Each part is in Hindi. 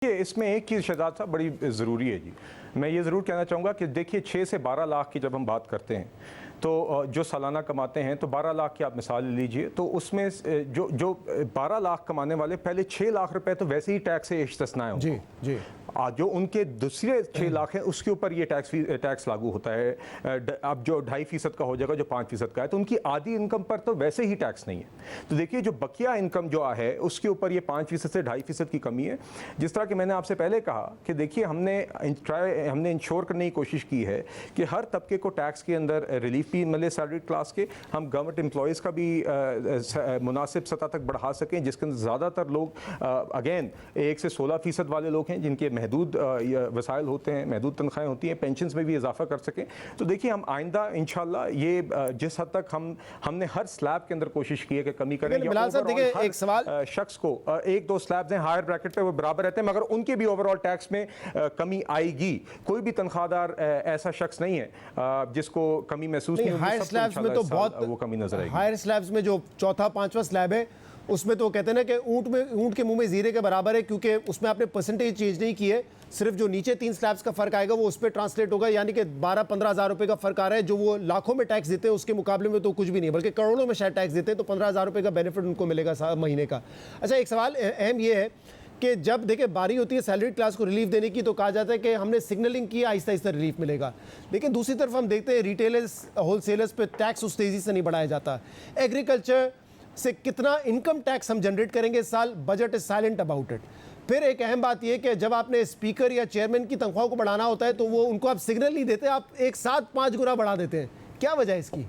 इसमें एक चीज़ शहजाद साहब बड़ी ज़रूरी है जी। मैं ये ज़रूर कहना चाहूँगा कि देखिए 6 से 12 लाख की जब हम बात करते हैं तो जो सालाना कमाते हैं तो 12 लाख की आप मिसाल लीजिए तो उसमें जो 12 लाख कमाने वाले पहले 6 लाख रुपए तो वैसे ही टैक्स से इस्तिस्ना है जी जी। जो उनके दूसरे 6 लाख हैं उसके ऊपर ये टैक्स लागू होता है। अब जो 2.5% का हो जाएगा, जो 5% का है, तो उनकी आधी इनकम पर तो वैसे ही टैक्स नहीं है। तो देखिए जो बकिया इनकम जो है उसके ऊपर ये 5% से 2.5% की कमी है। जिस तरह कि मैंने आपसे पहले कहा कि देखिए हमने इंश्योर करने की कोशिश की है कि हर तबके को टैक्स के अंदर रिलीफ भी मिले, सैलरी क्लास के, हम गवर्नमेंट एम्प्लॉयज़ का भी मुनासिब सतह तक बढ़ा सकें, जिसके अंदर ज़्यादातर लोग अगेन 1 से 16% वाले लोग हैं जिनके महदूद वसाइल होते हैं, महदूद तनख्वाहें होती हैं, पेंशन्स में भी इजाफा कर सकें। तो देखिए हम आइंदा इंशाल्लाह ये जिस हद तक हमने हर स्लैब के अंदर कोशिश की है कि कमी करें। देखिए एक सवाल, शख्स को 1-2 स्लैब्स हैं हायर ब्रैकेट पे वो बराबर रहते हैं, मगर उनके भी ओवरऑल टैक्स में कमी आएगी। कोई भी तनख्वाहदार ऐसा शख्स नहीं है जिसको कमी महसूस नहीं होगी। हायर स्लैब्स में तो बहुत वो कमी नजर आएगी। हायर स्लैब्स में जो चौथा 5वां स्लैब है उसमें तो कहते हैं ना कि ऊंट के मुंह में जीरे के बराबर है, क्योंकि उसमें आपने परसेंटेज चेंज नहीं की है, सिर्फ जो नीचे 3 स्लैब्स का फर्क आएगा वो उस पर ट्रांसलेट होगा, यानी कि 12-15 हज़ार रुपए का फर्क आ रहा है। जो वो लाखों में टैक्स देते हैं उसके मुकाबले में तो कुछ भी नहीं, बल्कि करोड़ों में शायद टैक्स देते हैं, तो 15 हज़ार रुपए का बेनिफिट उनको मिलेगा महीने का। अच्छा, एक सवाल अहम ये है कि जब देखिए बारी होती है सैलरी क्लास को रिलीफ देने की तो कहा जाता है कि हमने सिग्नलिंग की, आहिस्ता आहिस्ता रिलीफ मिलेगा, लेकिन दूसरी तरफ हम देखते हैं रिटेलर्स, होलसेलर्स पे टैक्स उस तेज़ी से नहीं बढ़ाया जाता। एग्रीकल्चर से कितना इनकम टैक्स हम जनरेट करेंगे इस साल, budget is silent about it. फिर एक अहम बात यह कि जब आपने स्पीकर या चेयरमैन की तनख्वाह को बढ़ाना होता है तो वो उनको आप सिग्नल नहीं देते, आप एक साथ 5 गुना बढ़ा देते हैं। क्या वजह है इसकी?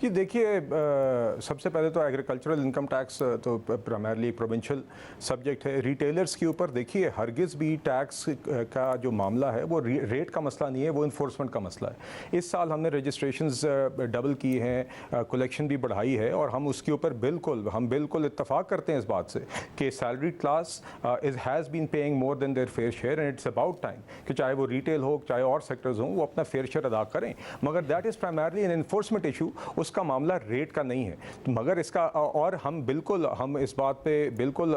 कि देखिए सबसे पहले तो एग्रीकल्चरल इनकम टैक्स तो प्राइमरली प्रोविंशियल सब्जेक्ट है। रिटेलर्स के ऊपर देखिए हरगिज़ भी टैक्स का जो मामला है वो रेट का मसला नहीं है, वो इन्फोर्समेंट का मसला है। इस साल हमने रजिस्ट्रेशंस डबल की हैं, कलेक्शन भी बढ़ाई है, और हम उसके ऊपर बिल्कुल इत्तफाक करते हैं इस बात से कि salary class has been paying more than their fair share, and it's about time कि चाहे वो रिटेल हो चाहे और सेक्टर्स हों वो अपना फेयर शेयर अदा करें। मगर that is primarily an enforcement issue, उसका मामला रेट का नहीं है। मगर इसका और हम इस बात पे बिल्कुल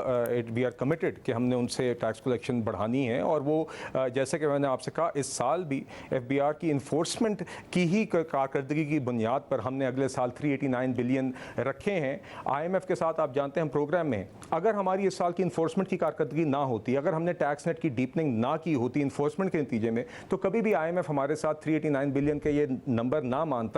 वी आर कमिटेड कि हमने उनसे टैक्स कलेक्शन बढ़ानी है, और वो जैसे कि मैंने आपसे कहा इस साल भी एफबीआर की इन्फोर्समेंट की ही कारकर्दगी की बुनियाद पर हमने अगले साल 389 बिलियन रखे हैं। IMF के साथ आप जानते हैं हम प्रोग्राम में, अगर हमारी इस साल की इन्फोर्समेंट की कारकर्दगी ना होती, अगर हमने टैक्स नेट की डीपनिंग ना की होती इन्फोर्समेंट के नतीजे में, तो कभी भी IMF हमारे साथ 389 बिलियन के ये नंबर ना मानता।